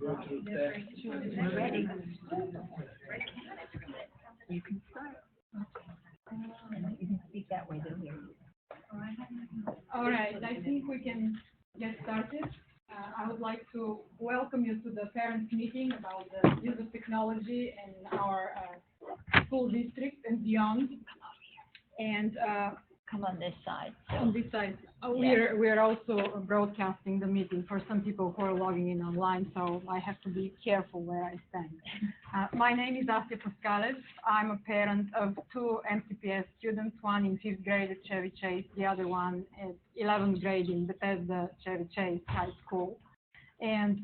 Ready. You can start. And you can speak that way, they'll hear you. All right, I think we can get started. I would like to welcome you to the parents' meeting about the use of technology in our school district and beyond. And Come on this side. on this side, we are also broadcasting the meeting for some people who are logging in online, so I have to be careful where I stand. My name is Asya Paskalev. I'm a parent of two MCPS students, one in 5th grade at Chevy Chase, the other one at 11th grade in Bethesda Chevy Chase High School. And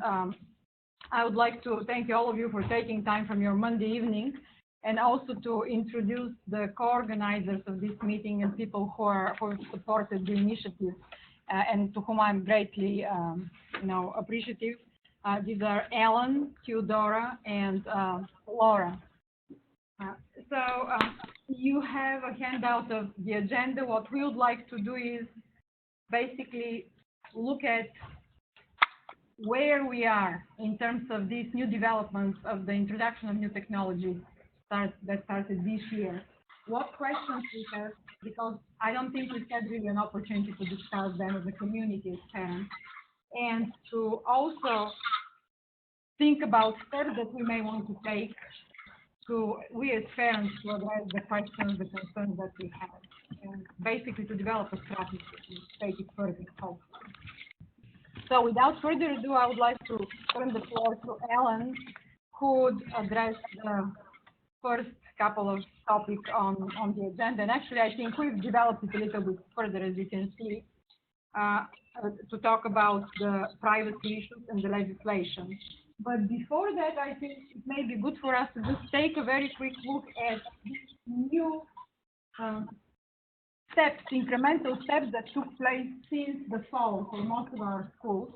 I would like to thank all of you for taking time from your Monday evening, and also to introduce the co-organizers of this meeting and people who have supported the initiative, and to whom I'm greatly, appreciative. These are Ellen, Theodora, and Laura. You have a handout of the agenda. What we would like to do is basically look at where we are in terms of these new developments of the introduction of new technology that started this year. What questions we have, because I don't think we've had really an opportunity to discuss them as a community as parents, and to also think about steps that we may want to take we as parents to address the questions, the concerns that we have, and basically to develop a strategy to take it further, hopefully. So without further ado, I would like to turn the floor to Ellen, who would address the first couple of topics on the agenda. And actually, I think we've developed it a little bit further, as you can see, to talk about the privacy issues and the legislation. But before that, I think it may be good for us to just take a very quick look at new steps, incremental steps that took place since the fall for most of our schools.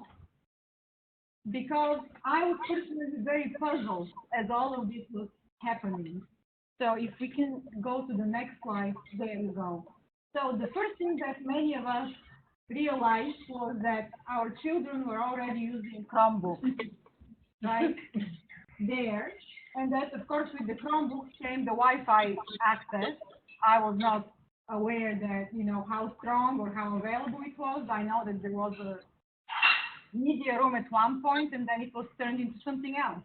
Because I was personally very puzzled as all of this was happening. So if we can go to the next slide, there we go. So the first thing that many of us realized was that our children were already using Chromebooks, right there. And that, of course, with the Chromebooks came the Wi-Fi access. I was not aware that, how strong or how available it was. I know that there was a media room at one point, and then it was turned into something else.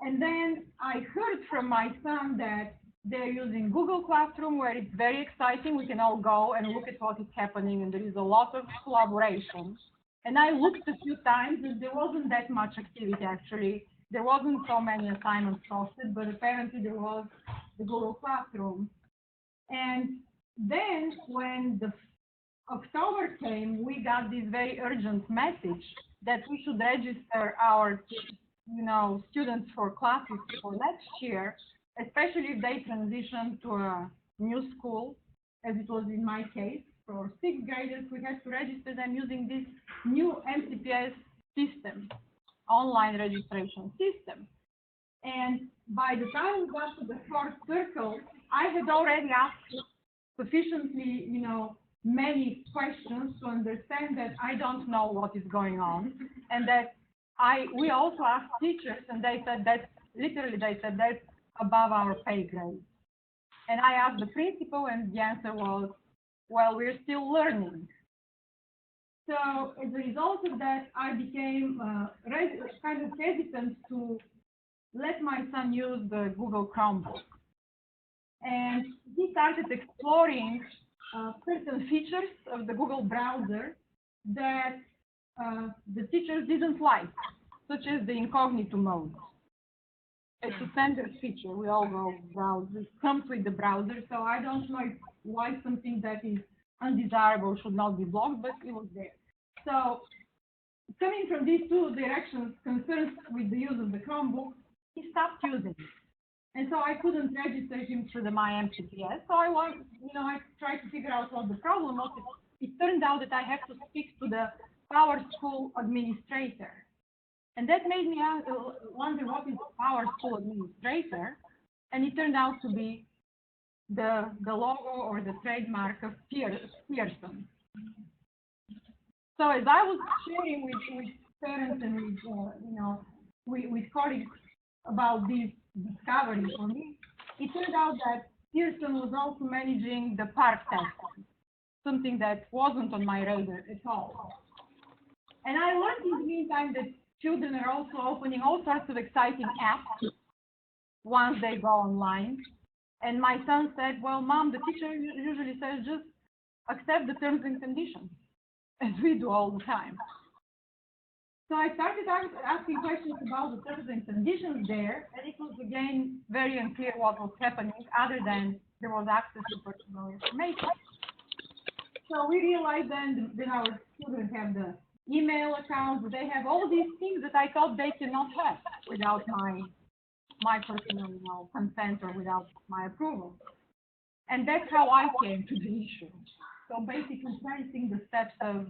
And then I heard from my son that they're using Google Classroom, where it's very exciting. We can all go and look at what is happening, and there is a lot of collaboration. And I looked a few times, and there wasn't that much activity, actually. There wasn't so many assignments posted, but apparently there was the Google Classroom. And then when the October came, we got this very urgent message that we should register our students for classes for next year, especially if they transition to a new school, as it was in my case. For 6th graders, we had to register them using this new MCPS system, online registration system. And by the time we got to the 4th circle, I had already asked sufficiently, many questions to understand that I don't know what is going on, and that we also asked teachers, and they said that's above our pay grade. And I asked the principal, and the answer was, well, we're still learning. So as a result of that, I became kind of hesitant to let my son use the Google Chromebook. And he started exploring certain features of the Google browser that the teachers didn't like, such as the incognito mode. It's a standard feature. We all go browse. It comes with the browser, so I don't know why something that is undesirable should not be blocked, but it was there. So coming from these two directions, concerns with the use of the Chromebook, he stopped using it. And so I couldn't register him through the MyMCPS. So I tried to figure out what the problem was. It turned out that I have to speak to the PowerSchool administrator. And that made me wonder, what is a PowerSchool administrator? And it turned out to be the logo or the trademark of Pearson. So as I was sharing with parents and with with colleagues about this discovery for me, it turned out that Pearson was also managing the PARCC test, something that wasn't on my radar at all. And I learned in the meantime that children are also opening all sorts of exciting apps once they go online. And my son said, well, Mom, the teacher usually says just accept the terms and conditions, as we do all the time. So I started asking questions about the terms and conditions there, and it was again very unclear what was happening, other than there was access to personal information. So we realized then that our children have the email accounts, they have all these things that I thought they cannot have without my personal consent or without my approval. And that's how I came to the issue. So basically tracing the steps of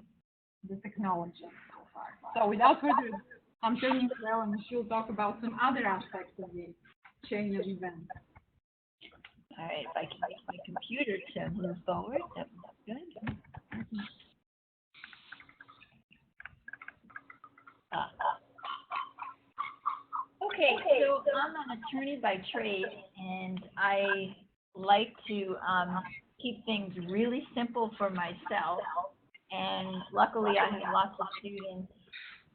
the technology so far. So without further ado, I'm turning to Ellen and she'll talk about some other aspects of the chain of events. All right, if I can make my computer to move forward, that would be good. Okay, so I'm an attorney by trade, and I like to keep things really simple for myself. And luckily, I have lots of students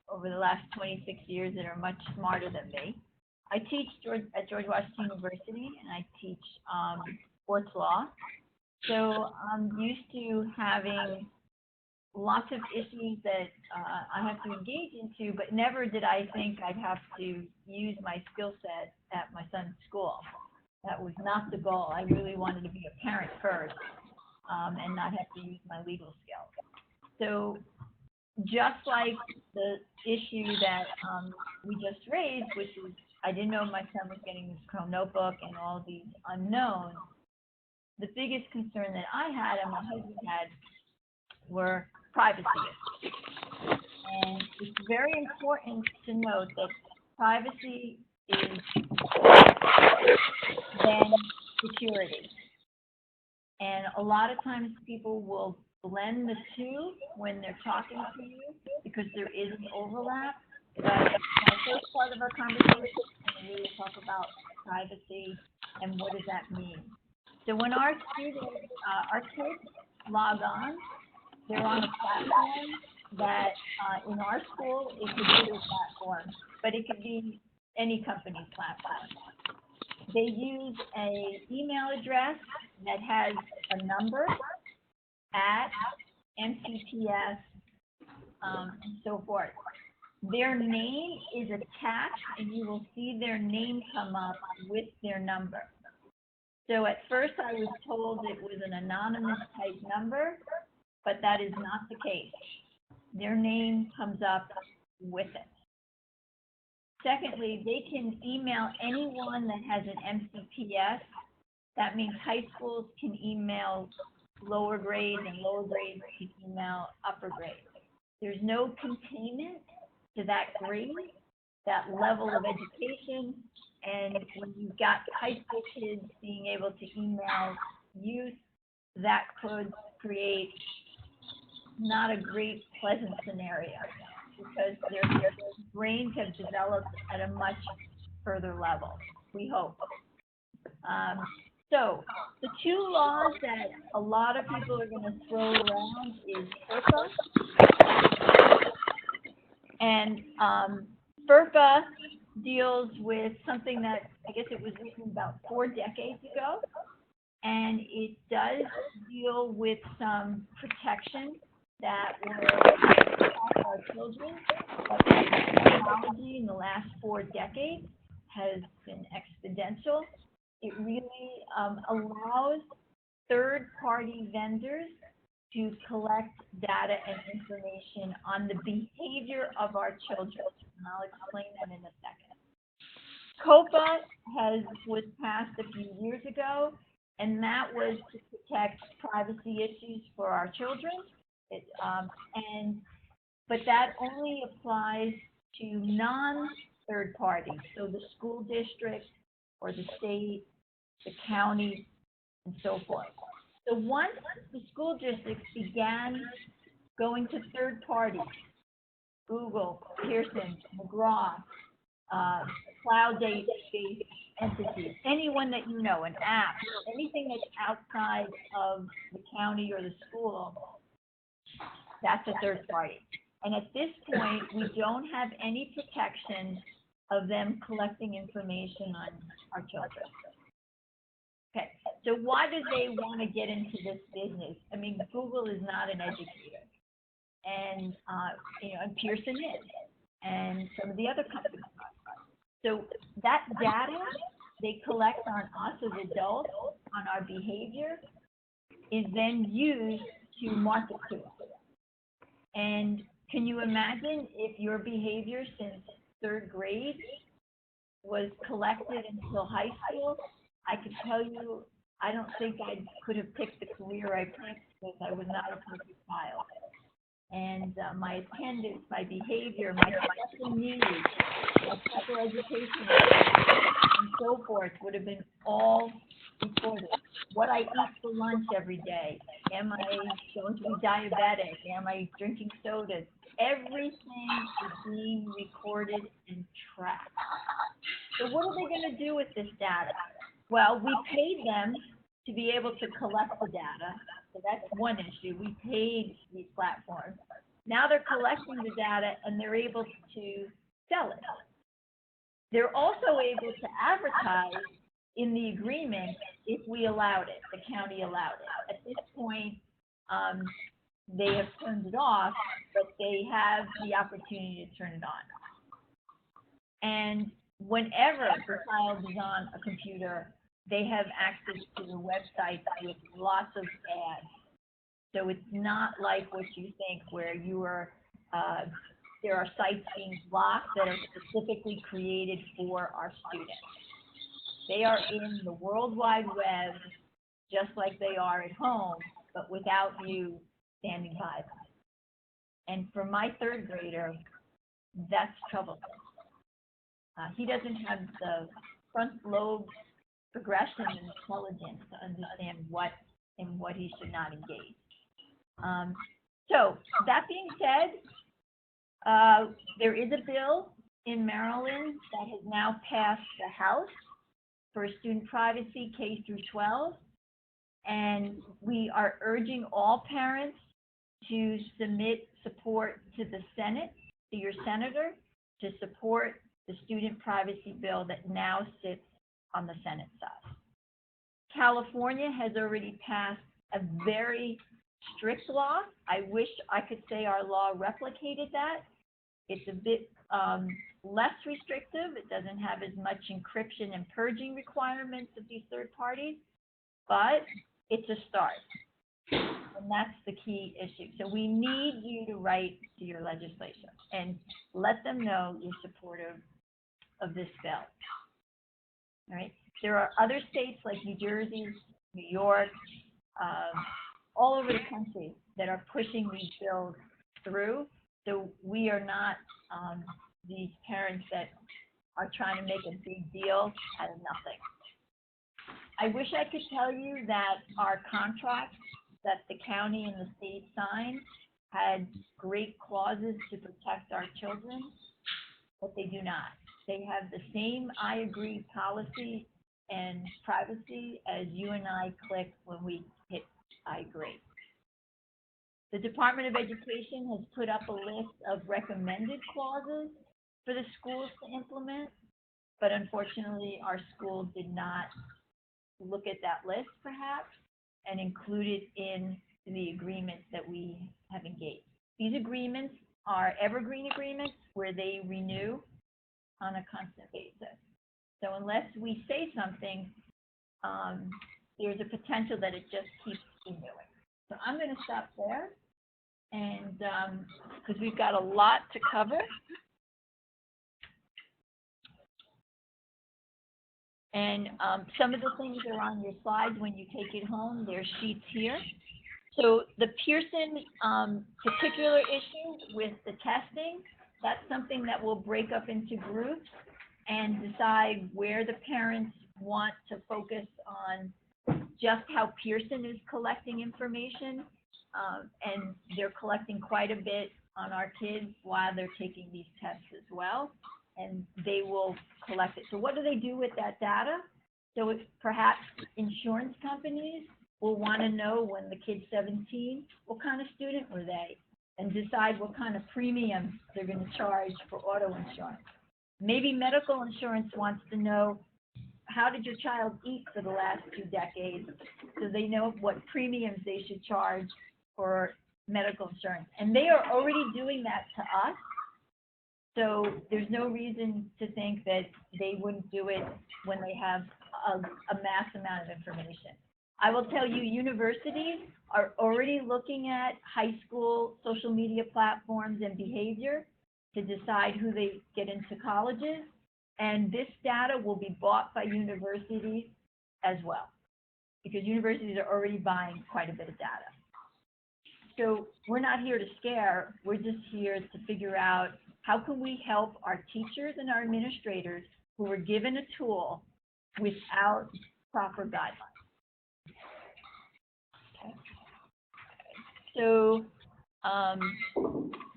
over the last 26 years that are much smarter than me. I teach at George Washington University, and I teach sports law. So I'm used to having lots of issues that I have to engage into, but never did I think I'd have to use my skill set at my son's school. That was not the goal. I really wanted to be a parent first and not have to use my legal skills. So just like the issue that we just raised, which is I didn't know my son was getting this Chrome notebook and all these unknowns, the biggest concern that I had and my husband had were privacy issues. And it's very important to note that privacy is then security. And a lot of times people will blend the two when they're talking to you because there is an overlap. But my first part of our conversation, we really talk about privacy and what does that mean. So when our students, our kids log on, they're on a platform that in our school is a Twitter platform, but it could be any company's platform. They use an email address that has a number at MCPS and so forth. Their name is attached, and you will see their name come up with their number. So at first I was told it was an anonymous type number, but that is not the case. Their name comes up with it. Secondly, they can email anyone that has an MCPS. That means high schools can email lower grades and lower grades can email upper grades. There's no containment to that grade, that level of education, and when you've got high school kids being able to email youth, that could create not a great pleasant scenario because their brains have developed at a much further level, we hope. So the two laws that a lot of people are going to throw around is FERPA. And FERPA deals with something that I guess it was written about 4 decades ago. And it does deal with some protection that were for our children. But technology in the last 4 decades has been exponential. It really allows third-party vendors to collect data and information on the behavior of our children. And I'll explain that in a second. COPA was passed a few years ago, and that was to protect privacy issues for our children. But that only applies to non-third parties, so the school district or the state, the county, and so forth. So once the school districts began going to third parties, Google, Pearson, McGraw, cloud-based entities, anyone that you know, an app, anything that's outside of the county or the school, that's a third party. And at this point, we don't have any protection of them collecting information on our children. Okay, so why do they want to get into this business? I mean, Google is not an educator, and and Pearson is, and some of the other companies are. So that data they collect on us as adults, on our behavior, is then used to market to us. And can you imagine if your behavior since third grade was collected until high school? I could tell you, I don't think I could have picked the career I picked because I was not a perfect child. And my attendance, my behavior, my special needs, my special education, and so forth would have been all recorded. What I eat for lunch every day. Am I going to be diabetic? Am I drinking sodas? Everything is being recorded and tracked. So what are they going to do with this data? Well, we paid them to be able to collect the data. So that's one issue. We paid these platforms. Now they're collecting the data and they're able to sell it. They're also able to advertise in the agreement if we allowed it, the county allowed it. At this point, they have turned it off, but they have the opportunity to turn it on. And whenever the child is on a computer, they have access to the website with lots of ads. So it's not like what you think where you are, there are sites being blocked that are specifically created for our students. They are in the World Wide Web just like they are at home, but without you standing by them. And for my third grader, that's troublesome. He doesn't have the front lobe progression and intelligence to understand what and what he should not engage. So that being said, there is a bill in Maryland that has now passed the House for student privacy K through 12, and we are urging all parents to submit support to the Senate, to your senator, to support the student privacy bill that now sits on the Senate side. California has already passed a very strict law. I wish I could say our law replicated that. It's a bit less restrictive. It doesn't have as much encryption and purging requirements of these third parties, but it's a start. And that's the key issue. So we need you to write to your legislature and let them know you're supportive of this bill. All right. There are other states like New Jersey, New York, all over the country that are pushing these bills through. So we are not these parents that are trying to make a big deal out of nothing. I wish I could tell you that our contracts that the county and the state signed had great clauses to protect our children, but they do not. They have the same I agree policy and privacy as you and I click when we hit I agree. The Department of Education has put up a list of recommended clauses for the schools to implement, but unfortunately our school did not look at that list perhaps and include it in the agreements that we have engaged. These agreements are evergreen agreements where they renew on a constant basis. So unless we say something, there's a potential that it just keeps renewing. So I'm going to stop there, and because we've got a lot to cover. And some of the things are on your slides when you take it home. There's sheets here. So the Pearson particular issue with the testing, that's something that we'll break up into groups and decide where the parents want to focus on just how Pearson is collecting information. And they're collecting quite a bit on our kids while they're taking these tests as well. and they will collect it. So what do they do with that data? So if perhaps insurance companies will want to know when the kid's 17, what kind of student were they, and decide what kind of premium they're going to charge for auto insurance. Maybe medical insurance wants to know, how did your child eat for the last 2 decades, so they know what premiums they should charge for medical insurance. And they are already doing that to us, so there's no reason to think that they wouldn't do it when they have a mass amount of information. I will tell you, universities are already looking at high school social media platforms and behavior to decide who they get into colleges, and this data will be bought by universities as well, because universities are already buying quite a bit of data. So we're not here to scare, we're just here to figure out how can we help our teachers and our administrators who were given a tool without proper guidelines. Okay. So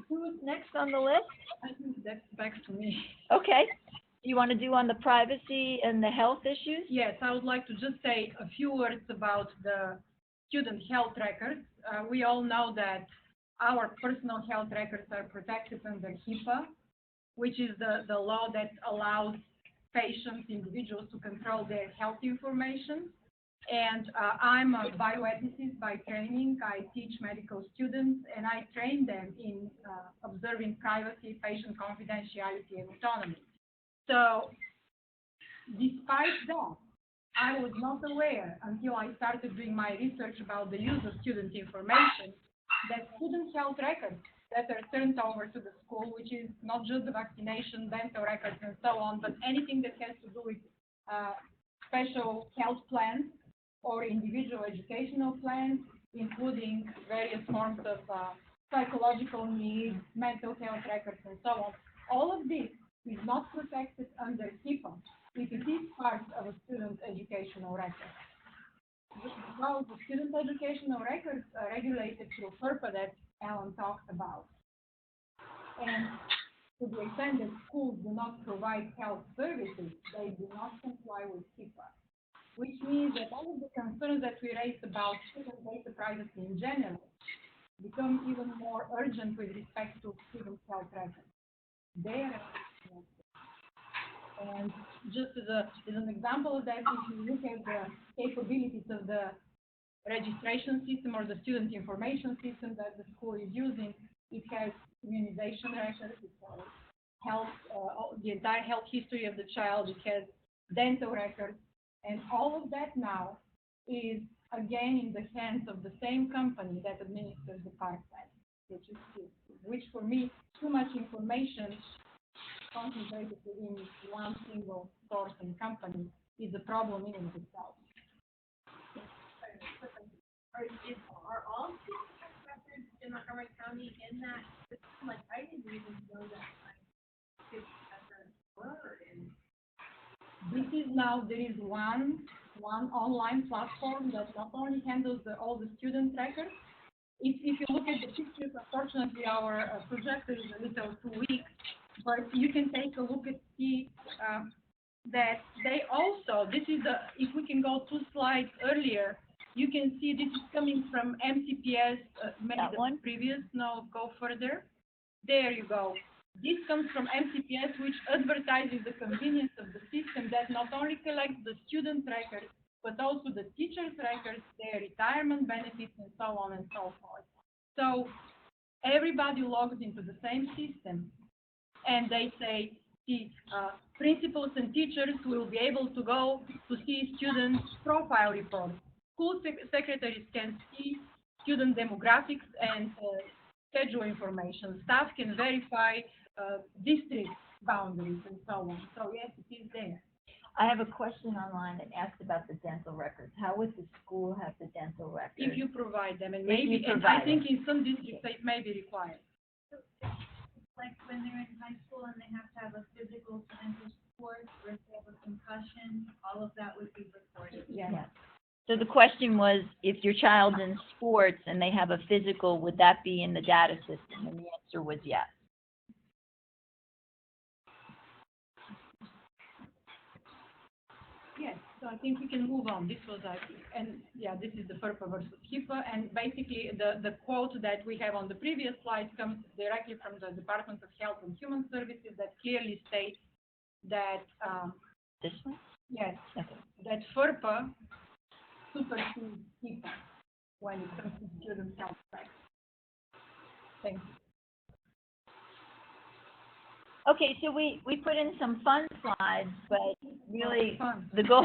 who's next on the list? I think that's back to me. Okay. You want to do on the privacy and the health issues? Yes, I would like to just say a few words about the student health records. We all know that our personal health records are protected under HIPAA, which is the law that allows patients, individuals to control their health information. And I'm a bioethicist by training. I teach medical students, and I train them in observing privacy, patient confidentiality, and autonomy. So despite that, I was not aware until I started doing my research about the use of student information that student health records that are turned over to the school, which is not just the vaccination, dental records, and so on, but anything that has to do with special health plans or individual educational plans, including various forms of psychological needs, mental health records, and so on. All of this is not protected under HIPAA if it is part of a student educational record. Well, the student educational records are regulated through FERPA that Alan talked about. And to the extent that schools do not provide health services, they do not comply with HIPAA, which means that all of the concerns that we raised about student data privacy in general become even more urgent with respect to student health records. And just as an example of that, if you look at the capabilities of the registration system or the student information system that the school is using, it has immunization records, it has health, the entire health history of the child, it has dental records, and all of that now is again in the hands of the same company that administers the PARCC, which for me, too much information concentrated within one single source and company is a problem in and of itself. Are all student records in Montgomery County in that system? Like, I didn't even know that my kids' records were in. This is now, there is one online platform that not only handles all the student records. If you look at the pictures, unfortunately our projector is a little too weak, but you can take a look and see that they also, this is the, if we can go 2 slides earlier, you can see this is coming from MCPS, maybe that the one? previous, no, go further. There you go. This comes from MCPS, which advertises the convenience of the system that not only collects the student records, but also the teacher's records, their retirement benefits, and so on and so forth. So everybody logs into the same system, and they say, principals and teachers will be able to go to see students' profile reports. School secretaries can see student demographics and schedule information. Staff can verify district boundaries and so on. So yes, it is there. I have a question online that asked about the dental records. How would the school have the dental records? If you provide them, and If you maybe, and provide I think in some districts it may be required. Like when they're in high school and they have to have a physical to enter sports, or if they have a concussion, all of that would be recorded. Yeah. So the question was, if your child's in sports and they have a physical, would that be in the data system? And the answer was yes. Yes, so I think we can move on. This was, and yeah, this is the FERPA versus HIPAA, and basically the quote that we have on the previous slide comes directly from the Department of Health and Human Services that clearly states that, This one? yes, Okay. that FERPA supersedes HIPAA when it comes to student health facts. Thank you. Okay, so we put in some fun slides, but really Fun. the goal,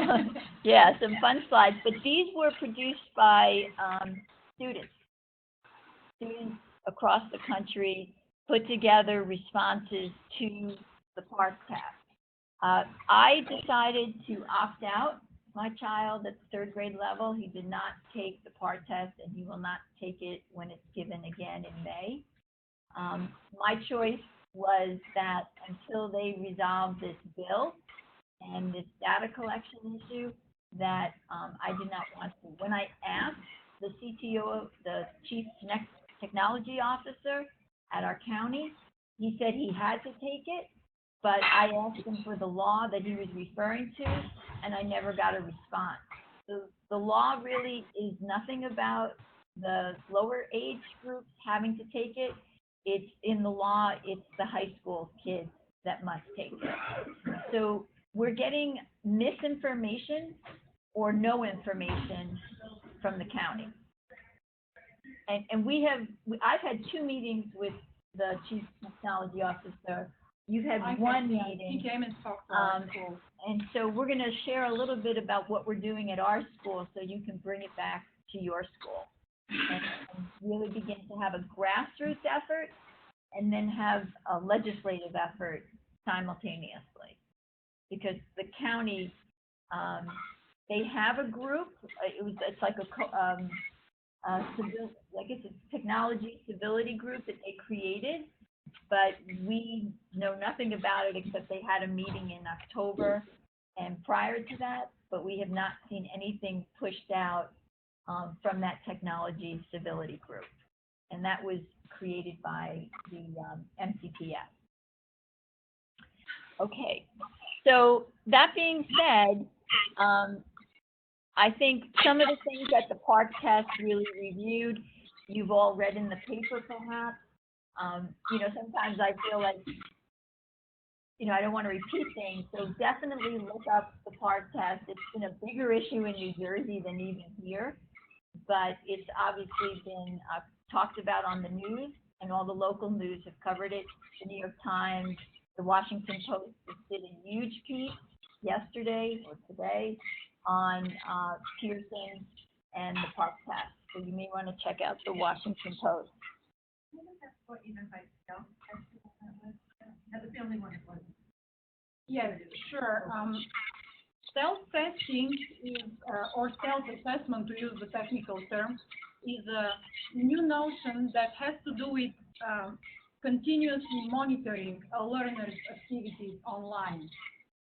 yeah, some fun slides, but these were produced by students across the country, put together responses to the PARCC. I decided to opt out. My child at the third grade level, he did not take the PARCC test, and he will not take it when it's given again in May. My choice was that until they resolve this bill and this data collection issue, that I did not want to. When I asked the CTO, the Chief Technology Officer at our county, he said he had to take it, but I asked him for the law that he was referring to, and I never got a response. So the law really is nothing about the lower age groups having to take it. It's in the law, it's the high school kids that must take it. So we're getting misinformation or no information from the county. And I've had 2 meetings with the Chief Technology Officer. You've had one meeting. He came and talked to our school. And so we're going to share a little bit about what we're doing at our school so you can bring it back to your school and really begin to have a grassroots effort and then have a legislative effort simultaneously. Because the county, they have a group, it's like I guess it's technology civility group that they created, but we know nothing about it except they had a meeting in October and prior to that, but we have not seen anything pushed out from that technology civility group. And that was created by the MCPS. Okay, so that being said, I think some of the things that the PARCC test really reviewed, you've all read in the paper perhaps. Sometimes I feel like, I don't want to repeat things, so definitely look up the PARCC test. It's been a bigger issue in New Jersey than even here, but it's obviously been talked about on the news, and all the local news have covered it. The New York Times, the Washington Post just did a huge piece yesterday or today on Pearson and the PARCC test. So you may want to check out the Washington Post. That was the only one it was. Yes, sure. Self-testing is, or self-assessment, to use the technical term, is a new notion that has to do with continuously monitoring a learner's activities online,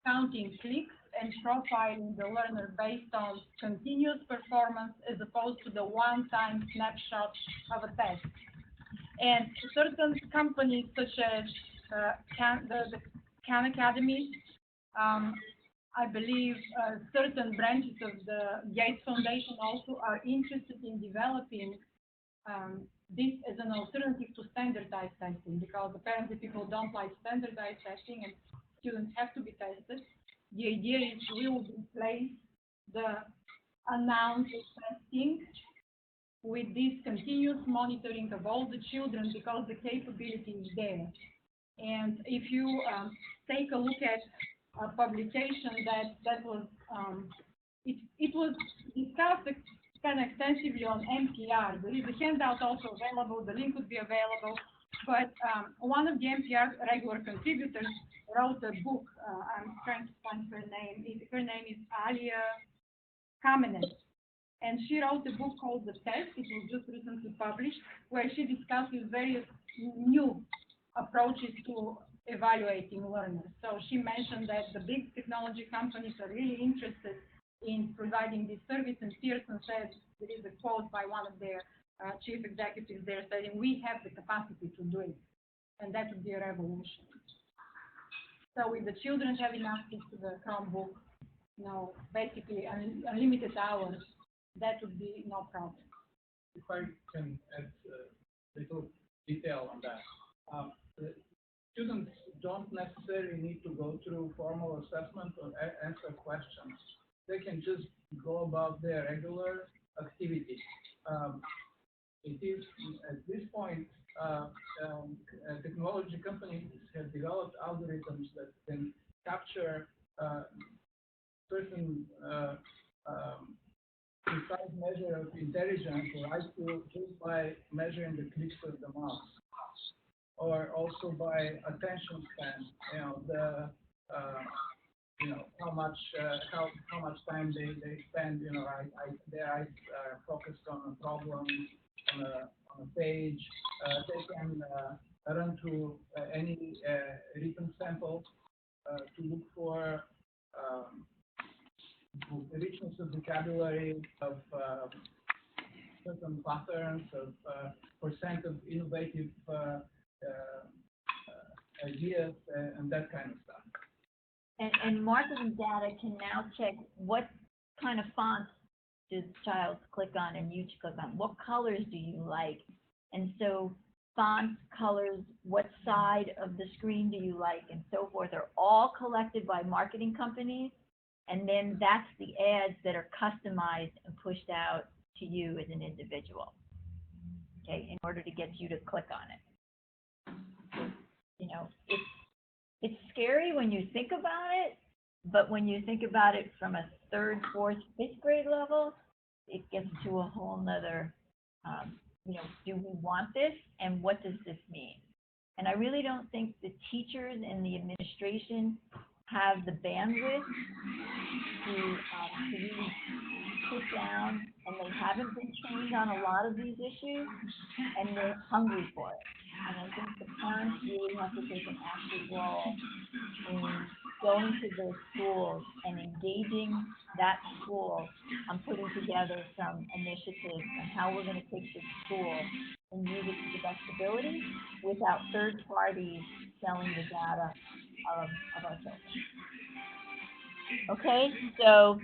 counting clicks and profiling the learner based on continuous performance as opposed to the one-time snapshot of a test. And certain companies such as the Khan Academy, I believe certain branches of the Gates Foundation also are interested in developing this as an alternative to standardized testing, because apparently people don't like standardized testing and students have to be tested. The idea is we will replace the announced testing with this continuous monitoring of all the children because the capability is there. And if you take a look at a publication that was, it was discussed kind of extensively on NPR. There is a handout also available, the link would be available, but one of the NPR regular contributors wrote a book, I'm trying to find her name is Alia Kamenet, and she wrote a book called The Test. It was just recently published, where she discusses various new approaches to evaluating learners. So she mentioned that the big technology companies are really interested in providing this service, and Pearson said, there is a quote by one of their chief executives there saying, we have the capacity to do it, and that would be a revolution. So with the children having access to the Chromebook, basically unlimited hours, that would be no problem. If I can add a little detail on that. The students don't necessarily need to go through formal assessment or answer questions. They can just go about their regular activity. It is, at this point, technology companies have developed algorithms that can capture certain precise measure of intelligence or IQ just by measuring the clicks of the mouse, or also by attention span. How much time they spend. Their eyes are focused on a problem on a page. They can run through any written sample to look for richness of vocabulary, of certain patterns, of percent of innovative ideas, and that kind of stuff. And marketing data can now check what kind of fonts does child click on and you click on. What colors do you like? And so fonts, colors, what side of the screen do you like, and so forth are all collected by marketing companies. And then that's the ads that are customized and pushed out to you as an individual, okay, in order to get you to click on it. It's scary when you think about it, but when you think about it from a 3rd, 4th, 5th grade level, it gets to a whole nother, do we want this, and what does this mean? And I really don't think the teachers and the administration have the bandwidth to really sit down, and they haven't been trained on a lot of these issues, and they're hungry for it. And I think the parents really have to take an active role in going to those schools and engaging that school on putting together some initiatives on how we're going to take this school and use it to the best ability without third parties selling the data of our children. Okay, so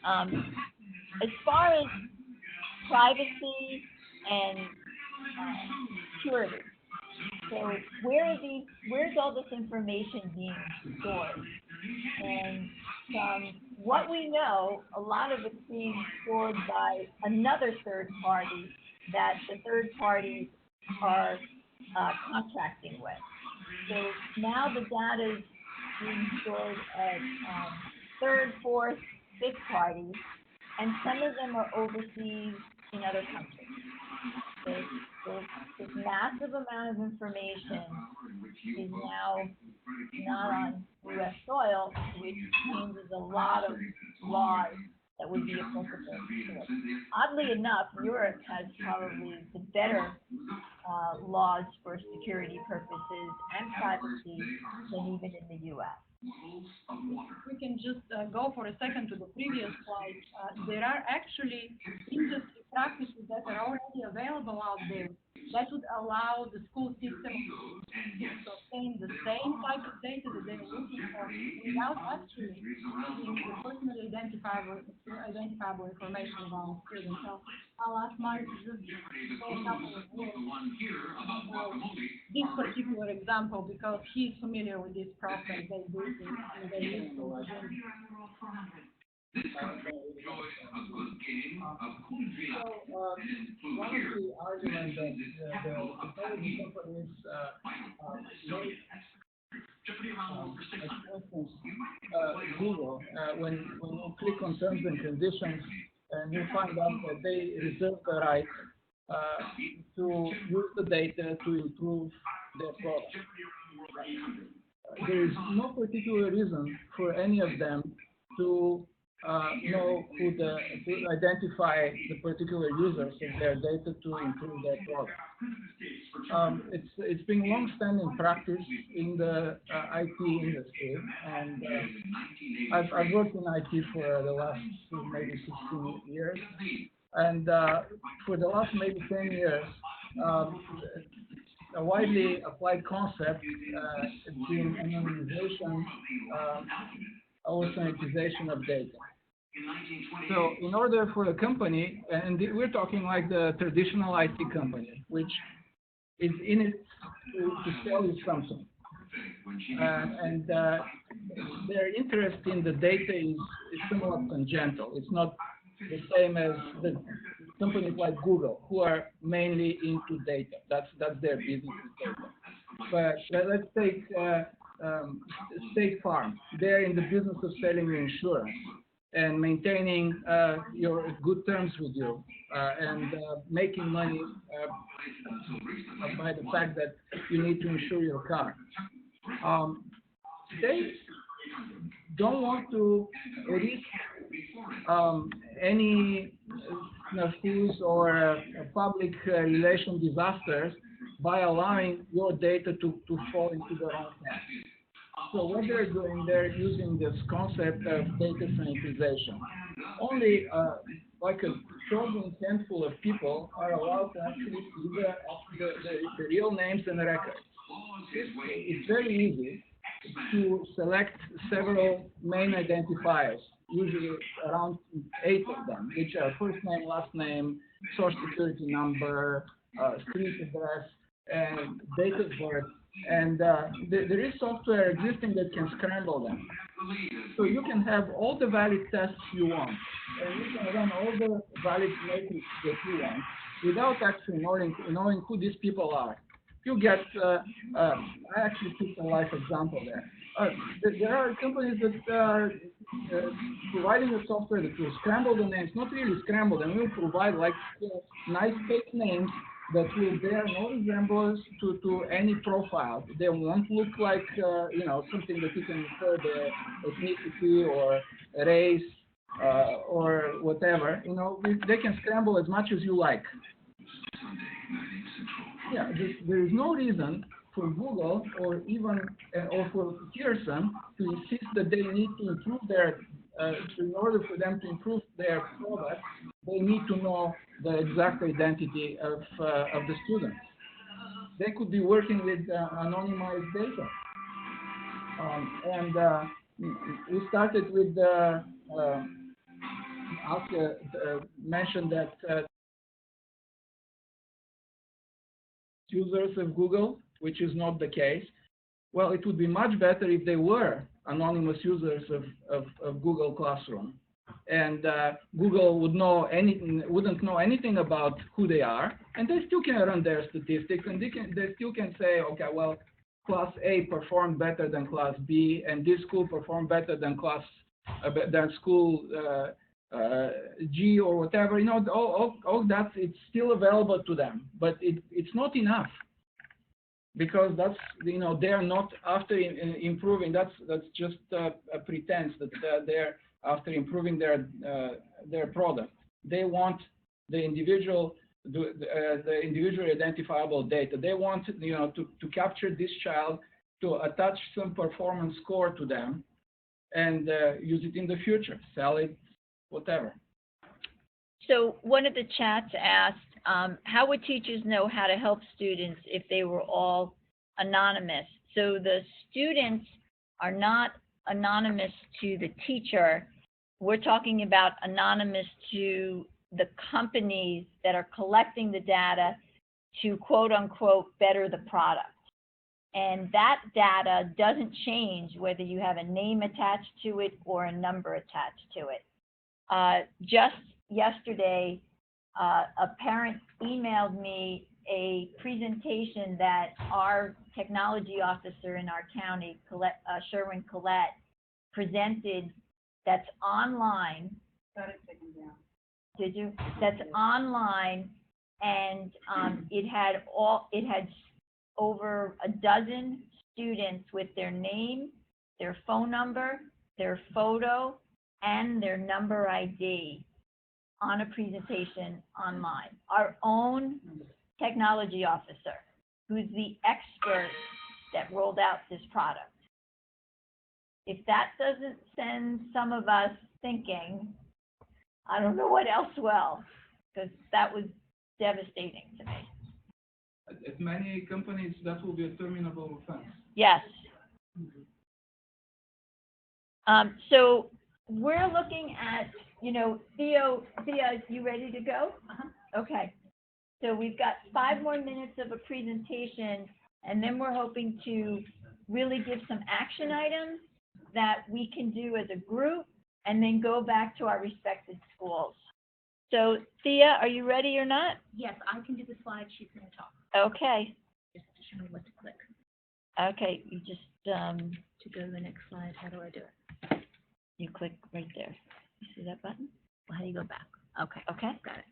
as far as privacy and security, so where's all this information being stored? And from what we know, a lot of it's being stored by another third party that the third parties are contracting with. So now the data is being stored at 3rd, 4th, 5th parties, and some of them are overseas in other countries. This massive amount of information is now not on U.S. soil, which changes a lot of laws that would be applicable to it. Oddly enough, Europe has probably the better laws for security purposes and privacy than even in the U.S. We can just go for a second to the previous slide. There are actually industry practices that are already available out there that would allow the school system to obtain the same type of data that they're looking for without actually using the personally identifiable information about students. So I'll ask Mark to just say a couple of words this particular example because he's familiar with this process. They do this and they use it. One of the arguments that the technology companies make, for instance, Google, when you click on terms and conditions, and you find out that they reserve the right to use the data to improve their product. There is no particular reason for any of them to know to identify the particular users of their data to improve their product. It's been long-standing practice in the IT industry, and I've worked in IT for the last maybe 16 years, and for the last maybe 10 years, a widely applied concept has been anonymization or sanitization of data. So in order for a company, and we're talking like the traditional IT company, which is in it to sell you something. And their interest in the data is somewhat tangential. It's not the same as the companies like Google, who are mainly into data. That's their business is data. But let's take State Farm. They're in the business of selling you insurance and maintaining your good terms with you and making money by the fact that you need to insure your car. They don't want to risk any snafus or public relation disasters by allowing your data to fall into their own hands. So what they're doing, they're using this concept of data sanitization. Only like a chosen handful of people are allowed to actually see the real names and records. It's very easy to select several main identifiers, usually around 8 of them, which are first name, last name, social security number, street address, and date of birth. And there is software existing that can scramble them. So you can have all the valid tests you want, and you can run all the valid metrics that you want without actually knowing who these people are. You get, I actually took a live example there. There are companies that are providing a software that will scramble the names, not really scramble them, will provide like nice fake names that will bear no resemblance to any profile. They won't look like, something that you can infer the ethnicity or race or whatever. They can scramble as much as you like. Yeah, there is no reason for Google or even or for Pearson to insist that they need to improve their, in order for them to improve their product, they need to know the exact identity of the students. They could be working with anonymized data. We started with mentioned that users of Google, which is not the case. Well, it would be much better if they were anonymous users of Google Classroom, and Google wouldn't know anything about who they are, and they still can run their statistics, and they still can say, okay, well, class A performed better than class B, and this school performed better than school G or whatever. All that, it's still available to them, but it's not enough, because that's, they are not after improving. That's just a pretense that they're after improving their product. They want the individual identifiable data. They want to capture this child, to attach some performance score to them, and use it in the future, sell it, whatever. So one of the chats asked, how would teachers know how to help students if they were all anonymous? So the students are not anonymous to the teacher. We're talking about anonymous to the companies that are collecting the data to quote unquote better the product. And that data doesn't change whether you have a name attached to it or a number attached to it. Just yesterday, a parent emailed me a presentation that our technology officer in our county, Sherwin Collette, presented that's online. Got it taken down. Did you? That's online, and it had over a dozen students with their name, their phone number, their photo, and their number ID on a presentation online. Our own technology officer, who's the expert that rolled out this product. If that doesn't send some of us thinking, I don't know what else will, because that was devastating to me. At many companies, that will be a terminable offense. Yes. So we're looking at, Thea, you ready to go? Okay. So we've got 5 more minutes of a presentation, and then we're hoping to really give some action items that we can do as a group, and then go back to our respected schools. So Thea, are you ready or not? Yes, I can do the slide, she's gonna talk, Okay. just to show me what to click. Okay, you just, To go to the next slide, how do I do it? you click right there. You see that button? Well, how do you go back? Okay, Okay. got it.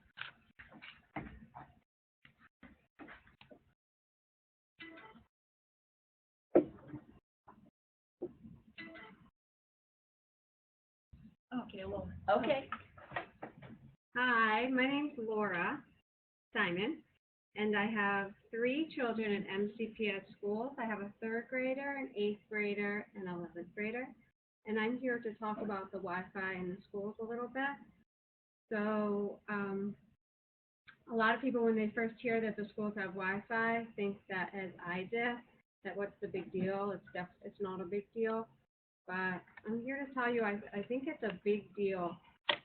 Okay, hello. Okay. Hi, my name's Laura Simon, and I have 3 children at MCPS schools. I have a 3rd grader, an 8th grader, and 11th grader, and I'm here to talk about the Wi-Fi in the schools a little bit. So, a lot of people, when they first hear that the schools have Wi-Fi, think that, as I did, that what's the big deal? It's not a big deal, but I'm here to tell you I think it's a big deal.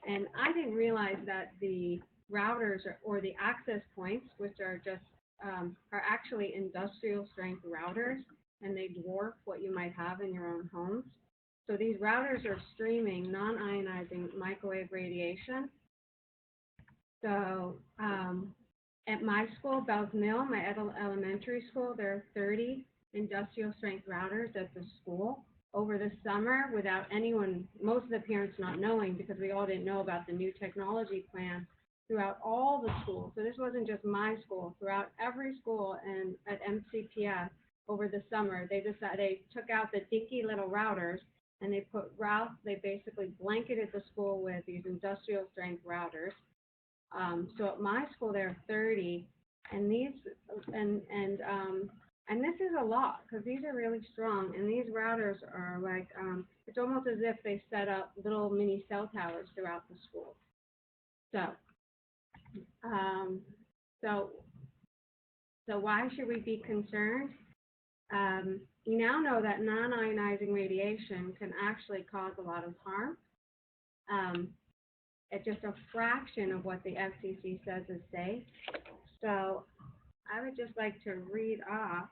And I didn't realize that the routers or the access points, which are just are actually industrial strength routers, and they dwarf what you might have in your own homes. So these routers are streaming non-ionizing microwave radiation. So at my school, Bells Mill, my elementary school, there are 30 industrial strength routers at the school. Over the summer, without anyone, most of the parents not knowing, because we all didn't know about the new technology plan, throughout all the schools. So this wasn't just my school, throughout every school and at MCPS over the summer, they took out the dinky little routers and they basically blanketed the school with these industrial strength routers. So at my school there are 30, and this is a lot, because these are really strong, and these routers are like, it's almost as if they set up little mini cell towers throughout the school. So why should we be concerned? We now know that non-ionizing radiation can actually cause a lot of harm. It's just a fraction of what the FCC says is safe. So I would just like to read off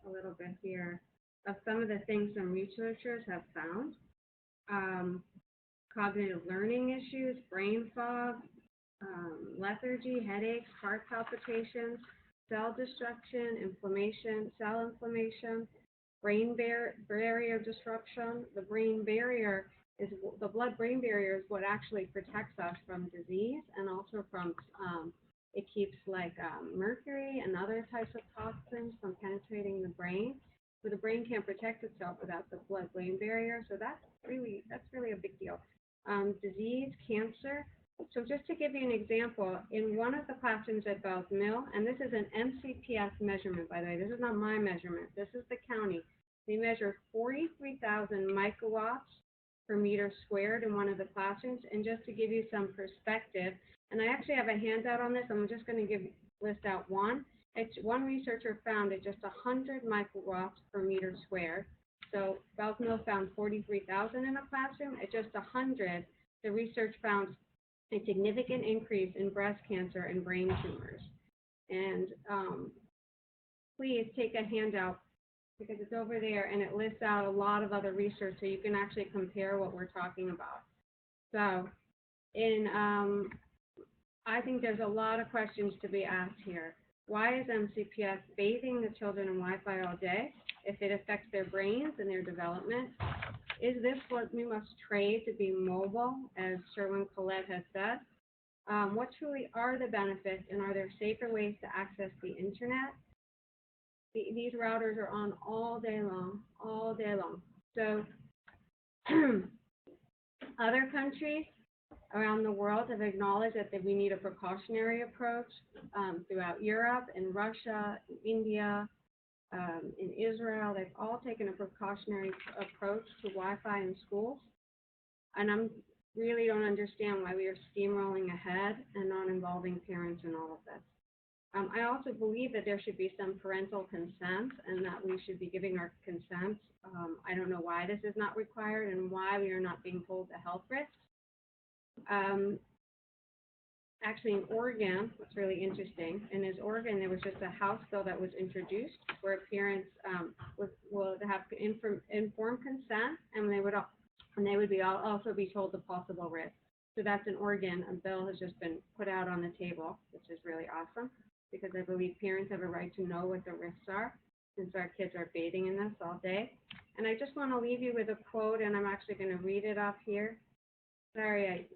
a little bit here of some of the things some researchers have found. Cognitive learning issues, brain fog, lethargy, headaches, heart palpitations, cell destruction, inflammation, cell inflammation, brain barrier disruption. The blood-brain barrier is what actually protects us from disease, and also from it keeps mercury and other types of toxins from penetrating the brain. So the brain can't protect itself without the blood-brain barrier. So that's really a big deal. Disease, cancer. So just to give you an example, in one of the classrooms at Bells Mill, and this is an MCPS measurement, by the way, this is not my measurement, this is the county. They measured 43,000 microwatts per meter squared in one of the classrooms. And just to give you some perspective, and I actually have a handout on this, I'm just going to list out one. One researcher found at just 100 microwatts per meter squared. So Bells Mill found 43,000 in a classroom. At just 100, the research found a significant increase in breast cancer and brain tumors. And please take a handout, because it's over there, and it lists out a lot of other research, so you can actually compare what we're talking about. So I think there's a lot of questions to be asked here. Why is MCPS bathing the children in Wi-Fi all day if it affects their brains and their development? Is this what we must trade to be mobile, as Sherwin Collette has said? What truly are the benefits, and are there safer ways to access the internet? These routers are on all day long, all day long. So other countries around the world have acknowledged that we need a precautionary approach. Throughout Europe, in Russia, in India, in Israel, they've all taken a precautionary approach to Wi-Fi in schools. And I really don't understand why we are steamrolling ahead and not involving parents in all of this. I also believe that there should be some parental consent and that we should be giving our consent. I don't know why this is not required and why we are not being told the health risks. Actually, in Oregon, what's really interesting, in Oregon, there was just a House bill that was introduced where parents will have informed consent, and they would also be told the possible risks. So that's in Oregon. A bill has just been put out on the table, which is really awesome, because I believe parents have a right to know what the risks are, since our kids are bathing in this all day. And I just want to leave you with a quote, and I'm actually going to read it off here. Sorry,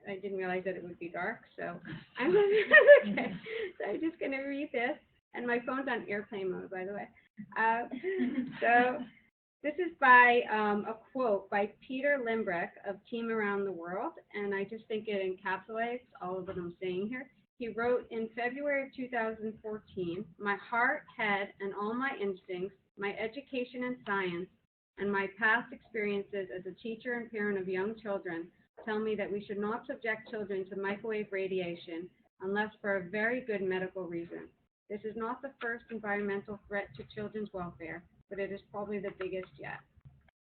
I didn't realize that it would be dark, so I'm okay. So I'm just going to read this, and my phone's on airplane mode, by the way. So this is by a quote by Peter Limbrick of Team Around the World, and I just think it encapsulates all of what I'm saying here. He wrote, in February of 2014, my heart, head, and all my instincts, my education in science, and my past experiences as a teacher and parent of young children tell me that we should not subject children to microwave radiation unless for a very good medical reason. This is not the first environmental threat to children's welfare, but it is probably the biggest yet.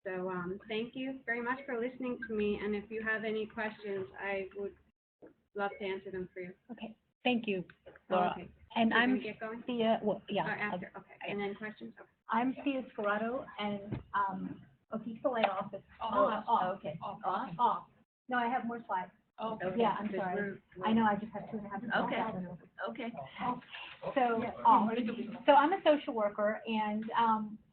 So thank you very much for listening to me, and if you have any questions, I would love to answer them for you. Okay, thank you, Laura. Okay. And So I'm can we get going? Thea, well, yeah. After, okay. And then questions? Okay. I'm Thea Scarrato, and, he's still at office. Okay. Off. No, I have more slides. Oh, Okay. Yeah, I'm sorry. I know, I just have 2.5 minutes. Okay. So, so I'm a social worker, and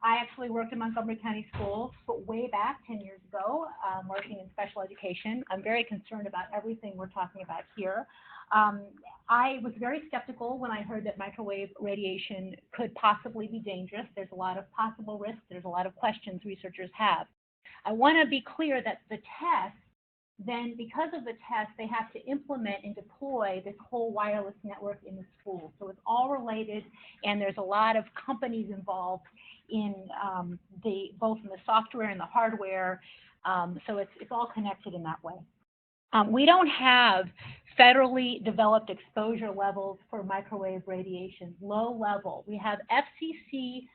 I actually worked in Montgomery County Schools way back 10 years ago, working in special education. I'm very concerned about everything we're talking about here. I was very skeptical when I heard that microwave radiation could possibly be dangerous. There's a lot of possible risks. There's a lot of questions researchers have. I want to be clear that the test, then because of the test, they have to implement and deploy this whole wireless network in the school. So it's all related, and there's a lot of companies involved in both in the software and the hardware. So it's all connected in that way. We don't have federally developed exposure levels for microwave radiation, low level. We have FCC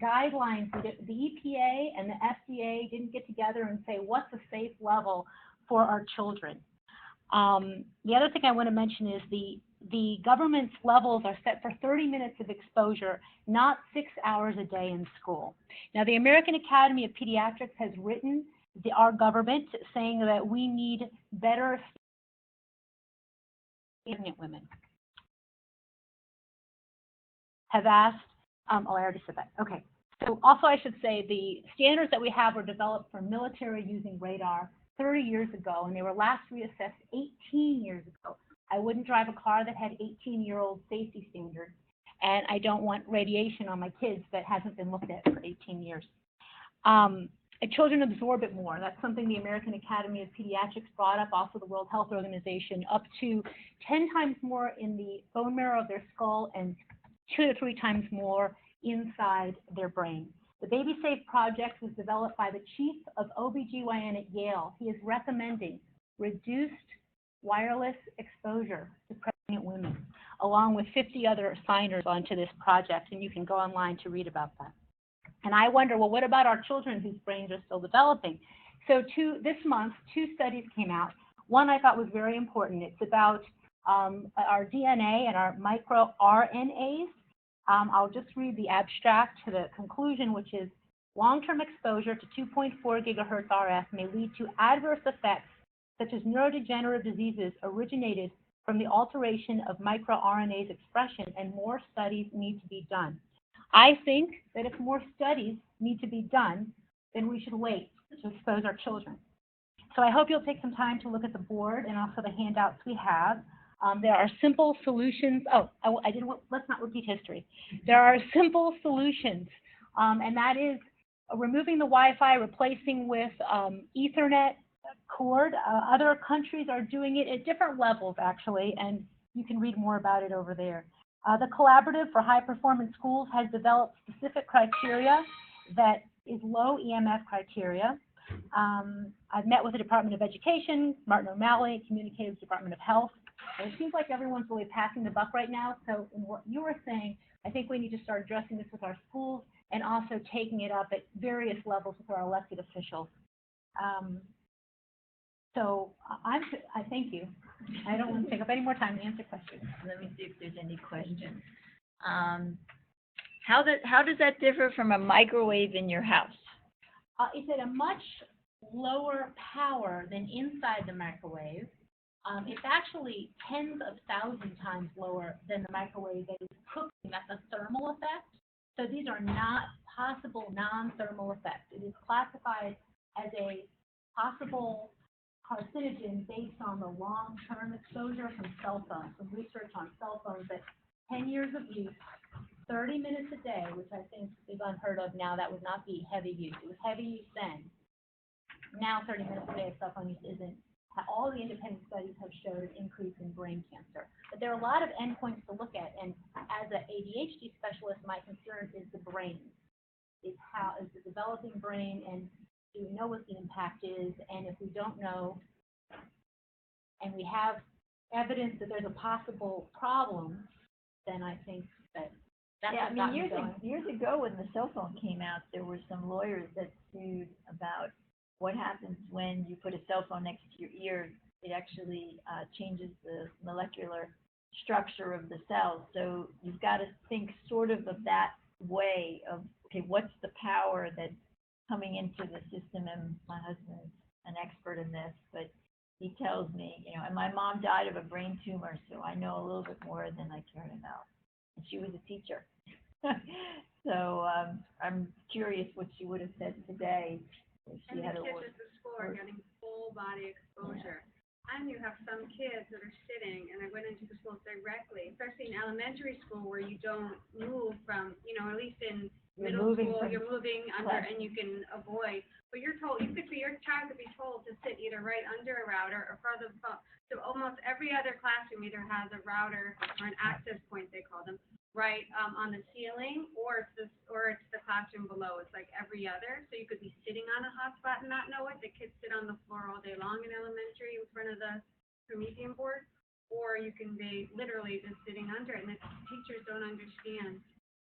guidelines. The EPA and the FDA didn't get together and say what's a safe level for our children. The other thing I want to mention is the government's levels are set for 30 minutes of exposure, not 6 hours a day in school. Now, the American Academy of Pediatrics has written our government saying that we need better pregnant women. Have asked, I already said that. Okay. So also I should say the standards that we have were developed for military using radar 30 years ago, and they were last reassessed 18 years ago. I wouldn't drive a car that had 18-year-old safety standards, and I don't want radiation on my kids that hasn't been looked at for 18 years. Children absorb it more. That's something the American Academy of Pediatrics brought up, also the World Health Organization, up to 10 times more in the bone marrow of their skull and 2 to 3 times more inside their brain. The Baby Safe Project was developed by the chief of OBGYN at Yale. He is recommending reduced wireless exposure to pregnant women, along with 50 other signers onto this project, and you can go online to read about that. And I wonder, well, what about our children whose brains are still developing? So this month, 2 studies came out. One I thought was very important. It's about our DNA and our microRNAs. I'll just read the abstract to the conclusion, which is long-term exposure to 2.4 gigahertz RF may lead to adverse effects such as neurodegenerative diseases originated from the alteration of microRNA's expression, and more studies need to be done. I think that if more studies need to be done, then we should wait to expose our children. So I hope you'll take some time to look at the board and also the handouts we have. There are simple solutions. Oh, let's not repeat history. There are simple solutions, and that is removing the Wi-Fi, replacing with Ethernet cord. Other countries are doing it at different levels, actually, and you can read more about it over there. The Collaborative for High Performance Schools has developed specific criteria that is low EMF criteria. I've met with the Department of Education, Martin O'Malley, communicated with the Department of Health. And it seems like everyone's really passing the buck right now. So in what you were saying, I think we need to start addressing this with our schools and also taking it up at various levels with our elected officials. So I thank you. I don't want to take up any more time to answer questions. Let me see if there's any questions. How does that differ from a microwave in your house? It's at a much lower power than inside the microwave. It's actually tens of thousands times lower than the microwave that is cooking. That's a thermal effect. So these are not possible non-thermal effects. It is classified as a possible carcinogen based on the long-term exposure from cell phones, from research on cell phones that 10 years of use, 30 minutes a day, which I think is unheard of now. That would not be heavy use. It was heavy use then. Now 30 minutes a day of cell phone use isn't. All the independent studies have showed an increase in brain cancer. But there are a lot of endpoints to look at, and as an ADHD specialist, my concern is the brain. Is the developing brain, and do we know what the impact is? And if we don't know, and we have evidence that there's a possible problem, then I think that's Yeah, I what mean, got me going. years ago when the cell phone came out, there were some lawyers that sued about what happens when you put a cell phone next to your ear. It actually changes the molecular structure of the cells. So you've got to think sort of that way of, okay, what's the power that's coming into the system? And my husband's an expert in this, but he tells me, and my mom died of a brain tumor, so I know a little bit more than I care to know. And she was a teacher. So I'm curious what she would have said today if she And had the a kids at the school are getting full body exposure. And you have some kids that are sitting, and I went into the schools directly, especially in elementary school where you don't move from, at least in middle school, you're moving under and you can avoid. But your child could be told to sit either right under a router or further phone. So almost every other classroom either has a router or an access point, they call them, right on the ceiling, or it's the classroom below. It's like every other. So you could be sitting on a hotspot and not know it. The kids sit on the floor all day long in elementary in front of the Promethean board, or you can be literally just sitting under it, and the teachers don't understand.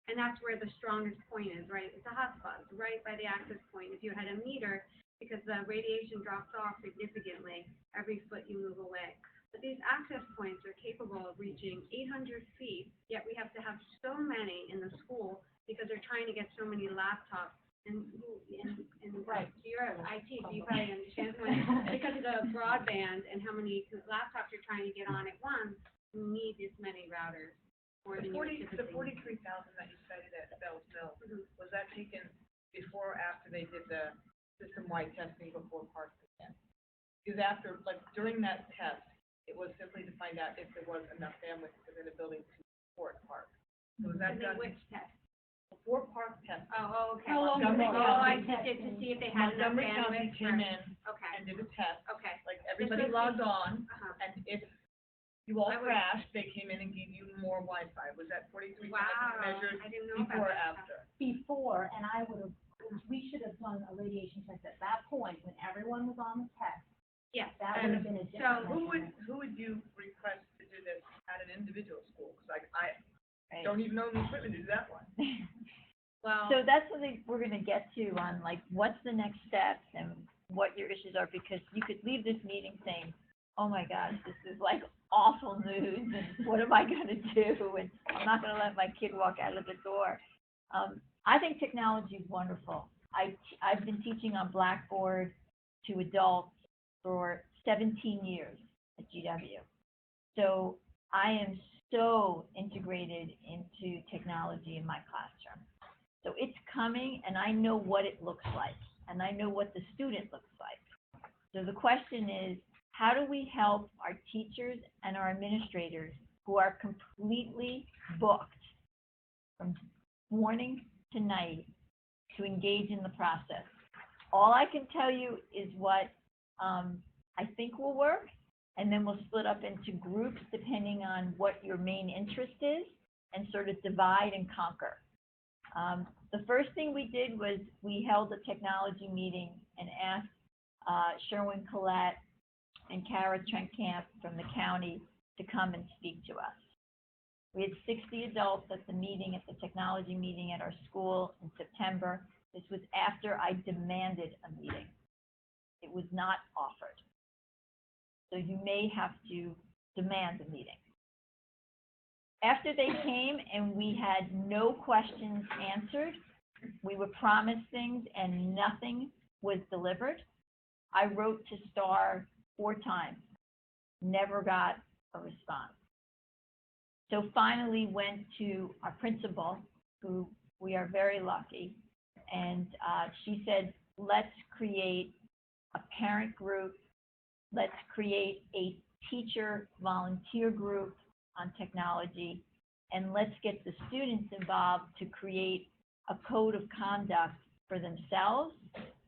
And that's where the strongest point is, right? It's a hotspot. It's right by the access point. If you had a meter, because the radiation drops off significantly every foot you move away. But these access points are capable of reaching 800 feet, yet we have to have so many in the school because they're trying to get so many laptops. And right, so you're at IT, so you probably understand because of the broadband and how many laptops you're trying to get on at once, you need this many routers. The 43,000 that you cited at Bell's Mill, was that taken before or after they did the system-wide testing before PARCC? Because during that test, it was simply to find out if there was enough families within the building to support PARCC. So was that done which test? Before PARCC testing? Oh, okay. I did to see if they had enough Montgomery County bandwidth. came in Okay. and did a test. Okay. Like everybody logged on, and if you all I would- crashed, they came in and gave you more Wi-Fi. Was that 43,000 Wow. measured I didn't know before or about that. after? Before, and we should have done a radiation test at that point when everyone was on the test. Yes. That would have been a So different who would you request to do this at an individual school? Because I Right. don't even know the equipment to do that one. Well. So that's something we're going to get to on, like, what's the next steps and what your issues are, because you could leave this meeting saying, oh my gosh, this is like awful news, and what am I going to do? And I'm not going to let my kid walk out of the door. I think technology is wonderful. I've been teaching on Blackboard to adults for 17 years at GW. So I am so integrated into technology in my classroom. So it's coming, and I know what it looks like, and I know what the student looks like. So the question is, how do we help our teachers and our administrators who are completely booked from morning to night to engage in the process? All I can tell you is what I think will work, and then we'll split up into groups depending on what your main interest is and sort of divide and conquer. The first thing we did was we held a technology meeting and asked Sherwin Collette and Kara Trenkamp from the county to come and speak to us. We had 60 adults at the meeting, at the technology meeting at our school in September. This was after I demanded a meeting. It was not offered. So you may have to demand a meeting. After they came and we had no questions answered, we were promised things and nothing was delivered, I wrote to STAR 4 times, never got a response. So finally went to our principal, who we are very lucky, and she said, let's create a parent group, let's create a teacher volunteer group on technology, and let's get the students involved to create a code of conduct for themselves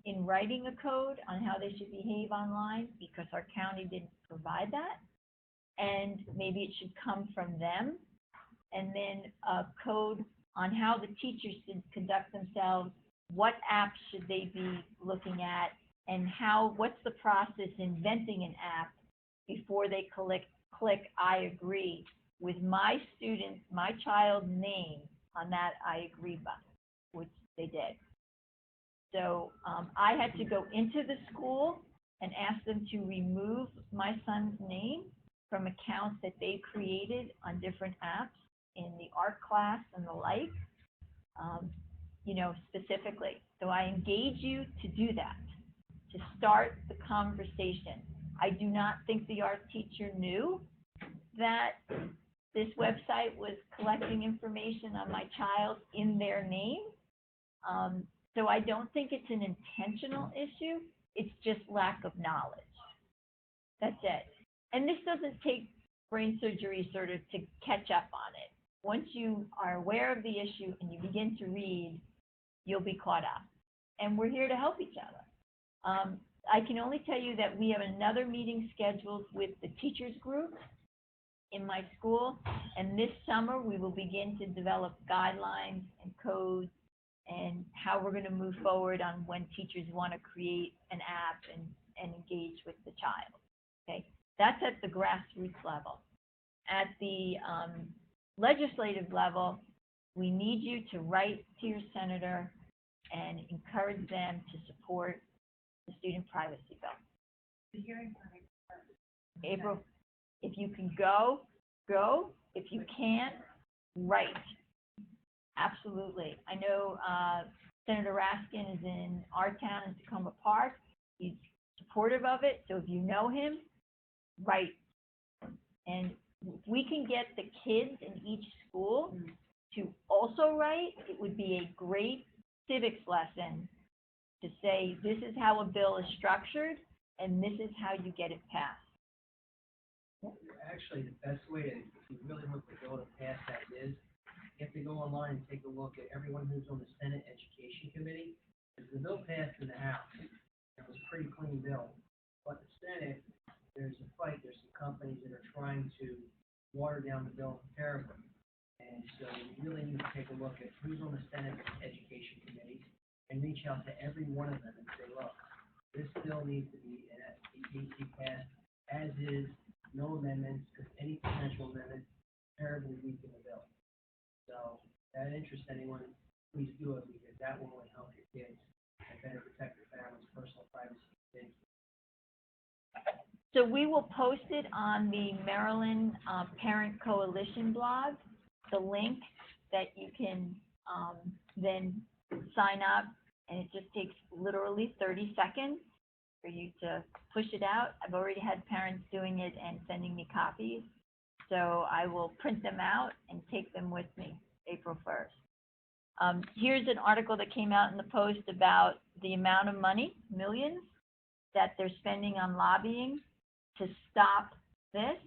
in writing a code on how they should behave online, because our county didn't provide that, and maybe it should come from them, and then a code on how the teachers should conduct themselves, what apps should they be looking at, and what's the process inventing an app before they click I agree with my student, my child's name on that I agree button, which they did. So I had to go into the school and ask them to remove my son's name from accounts that they created on different apps in the art class and the like, specifically. So I engage you to do that, to start the conversation. I do not think the art teacher knew that this website was collecting information on my child in their name. So I don't think it's an intentional issue. It's just lack of knowledge. That's it. And this doesn't take brain surgery sort of to catch up on it. Once you are aware of the issue and you begin to read, you'll be caught up. And we're here to help each other. I can only tell you that we have another meeting scheduled with the teachers group in my school, and this summer we will begin to develop guidelines and codes and how we're going to move forward on when teachers want to create an app and engage with the child. Okay, that's at the grassroots level. At the legislative level, we need you to write to your senator and encourage them to support the student privacy bill. The hearing April, if you can go. If you can't, write. Absolutely. I know Senator Raskin is in our town in Tacoma Park. He's supportive of it. So if you know him, write. And if we can get the kids in each school to also write, it would be a great civics lesson to say, this is how a bill is structured, and this is how you get it passed. Actually, the best way to, if you really want the bill to pass that is, you have to go online and take a look at everyone who's on the Senate Education Committee. Because the bill passed in the House, it was a pretty clean bill. But the Senate, there's a fight, there's some companies that are trying to water down the bill terribly. And so you really need to take a look at who's on the Senate Education Committee and reach out to every one of them and say, look, this bill needs to be passed as is, no amendments, because any potential amendments terribly weaken the bill. So if that interests anyone, please do it, because that will only help your kids and better protect your family's personal privacy. So we will post it on the Maryland Parent Coalition blog, the link that you can then sign up, and it just takes literally 30 seconds for you to push it out. I've already had parents doing it and sending me copies, so I will print them out and take them with me April 1st. Here's an article that came out in the Post about the amount of money, millions, that they're spending on lobbying to stop this.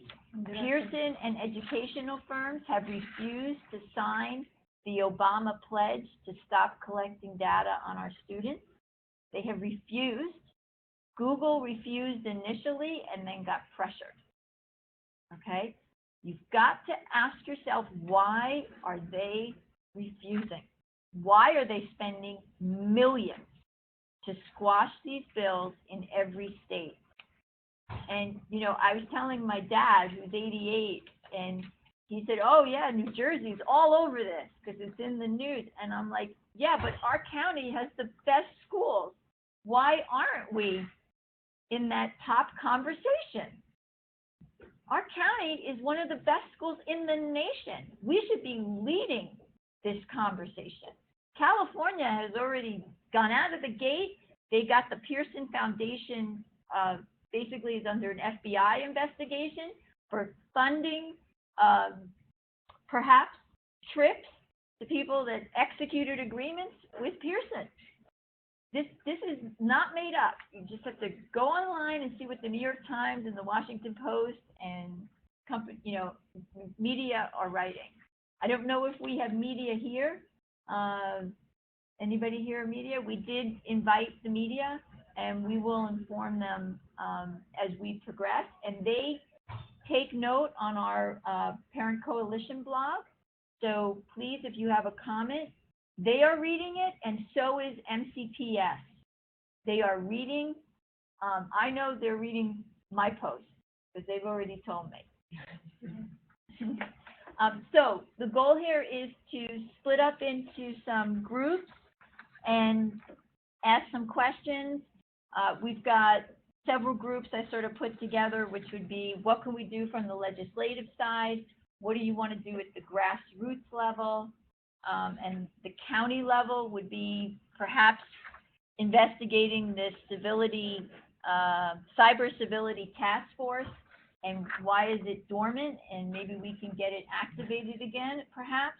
Pearson and educational firms have refused to sign the Obama pledge to stop collecting data on our students. They have refused. Google refused initially and then got pressured. Okay? You've got to ask yourself, why are they refusing? Why are they spending millions to squash these bills in every state? And, you know, I was telling my dad, who's 88, and he said, oh, yeah, New Jersey's all over this because it's in the news. And I'm like, yeah, but our county has the best schools. Why aren't we in that top conversation? Our county is one of the best schools in the nation. We should be leading this conversation. California has already gone out of the gate. They got the Pearson Foundation, basically is under an FBI investigation for funding, perhaps trips to people that executed agreements with Pearson. This is not made up. You just have to go online and see what the New York Times and the Washington Post and media are writing. I don't know if we have media here. Anybody here media? We did invite the media, and we will inform them as we progress. And they take note on our Parent Coalition blog. So please, if you have a comment, they are reading it, and so is MCPS. They are reading. I know they're reading my post because they've already told me. So the goal here is to split up into some groups and ask some questions. We've got several groups I sort of put together, which would be, what can we do from the legislative side? What do you want to do at the grassroots level? And the county level would be perhaps investigating this civility, cyber civility task force, and why is it dormant, and maybe we can get it activated again, perhaps.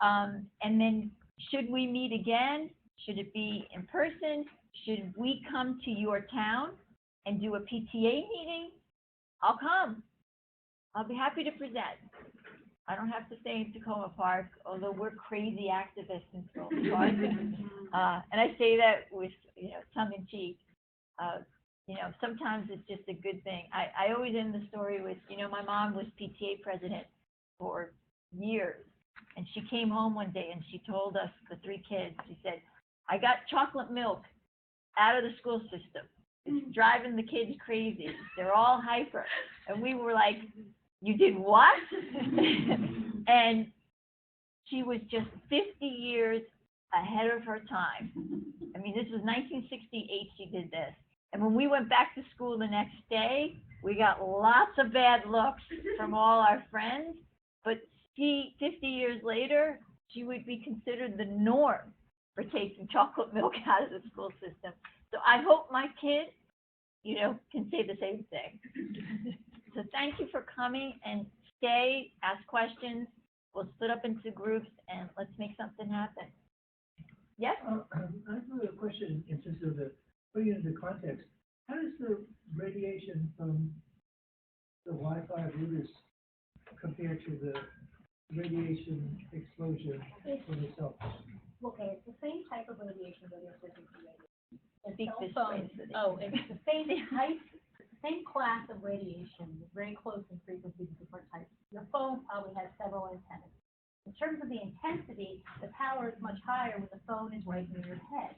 And then, should we meet again? Should it be in person? Should we come to your town and do a PTA meeting? I'll come. I'll be happy to present. I don't have to stay in Tacoma Park, although we're crazy activists in Tacoma Park. And I say that with, tongue in cheek. Sometimes it's just a good thing. I always end the story with, my mom was PTA president for years. And she came home one day and she told us, the three kids, she said, I got chocolate milk out of the school system. It's driving the kids crazy. They're all hyper. And we were like, you did what? And she was just 50 years ahead of her time. I mean, this was 1968 she did this. And when we went back to school the next day, we got lots of bad looks from all our friends. But 50 years later, she would be considered the norm for taking chocolate milk out of the school system. So I hope my kid, can say the same thing. So thank you for coming, and stay, ask questions. We'll split up into groups, and let's make something happen. Yes? I have a question in terms of putting it into context. How does the radiation from the Wi-Fi routers compare to the radiation exposure from the cell phone? Okay, it's the same type of radiation that you're frequency radiation. Speak this way. It's the same type, same class of radiation, very close in frequency to different types. Your phone probably has several antennas. In terms of the intensity, the power is much higher when the phone is right near your head,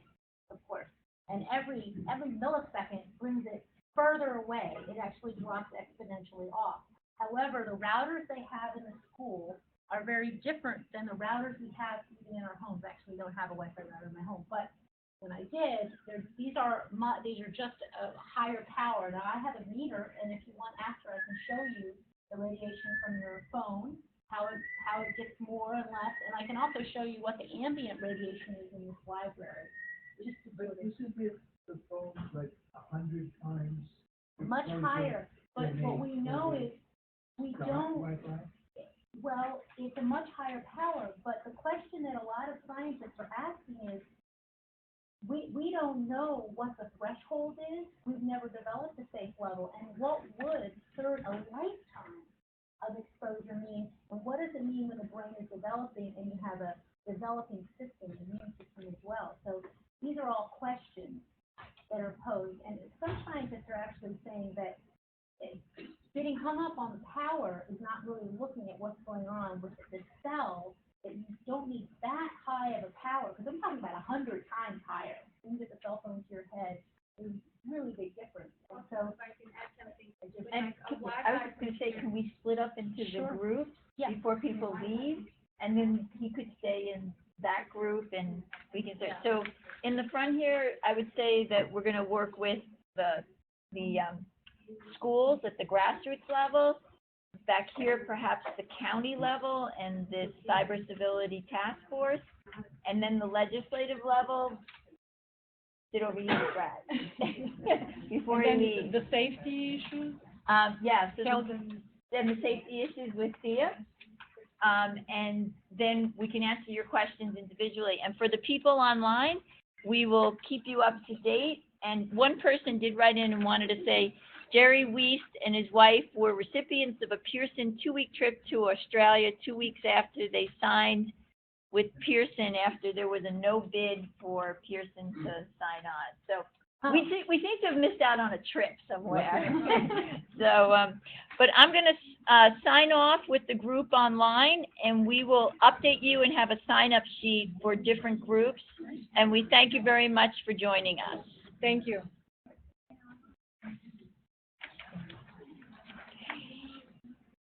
of course. And every millisecond brings it further away. It actually drops exponentially off. However, the routers they have in the school are very different than the routers we have even in our homes. Actually, we don't have a Wi-Fi router in my home, but when I did, these are just a higher power. Now I have a meter, and if you want after, I can show you the radiation from your phone, how it gets more and less, and I can also show you what the ambient radiation is in this library. But isn't the phone like 100 times? Much higher, but what we know is we don't. Wi-Fi? Well, it's a much higher power, but the question that a lot of scientists are asking is, we don't know what the threshold is. We've never developed a safe level, and what would a lifetime of exposure mean, and what does it mean when the brain is developing and you have a developing system, immune system as well? So these are all questions that are posed, and some scientists are actually saying that getting hung up on the power is not really looking at what's going on with the cell, that you don't need that high of a power, because I'm talking about 100 times higher. When you get the cell phone to your head, there's really big difference. And so, if I can add something into the Sure. group Yeah. before people leave, and then he could stay in that group, and we can say, so in the front here, I would say that we're gonna work with the schools at the grassroots level. Back here, perhaps the county level and the cyber civility task force, and then the legislative level. Sit over here, Brad. Before you leave. The safety issues? Yeah, so Sheldon. then the safety issues with Thea. And then we can answer your questions individually. And for the people online, we will keep you up to date. And one person did write in and wanted to say, Jerry Wiest and his wife were recipients of a Pearson 2-week trip to Australia 2 weeks after they signed with Pearson after there was a no bid for Pearson to sign on. So we seem to have missed out on a trip somewhere. So, but I'm going to sign off with the group online, and we will update you and have a sign-up sheet for different groups. And we thank you very much for joining us. Thank you.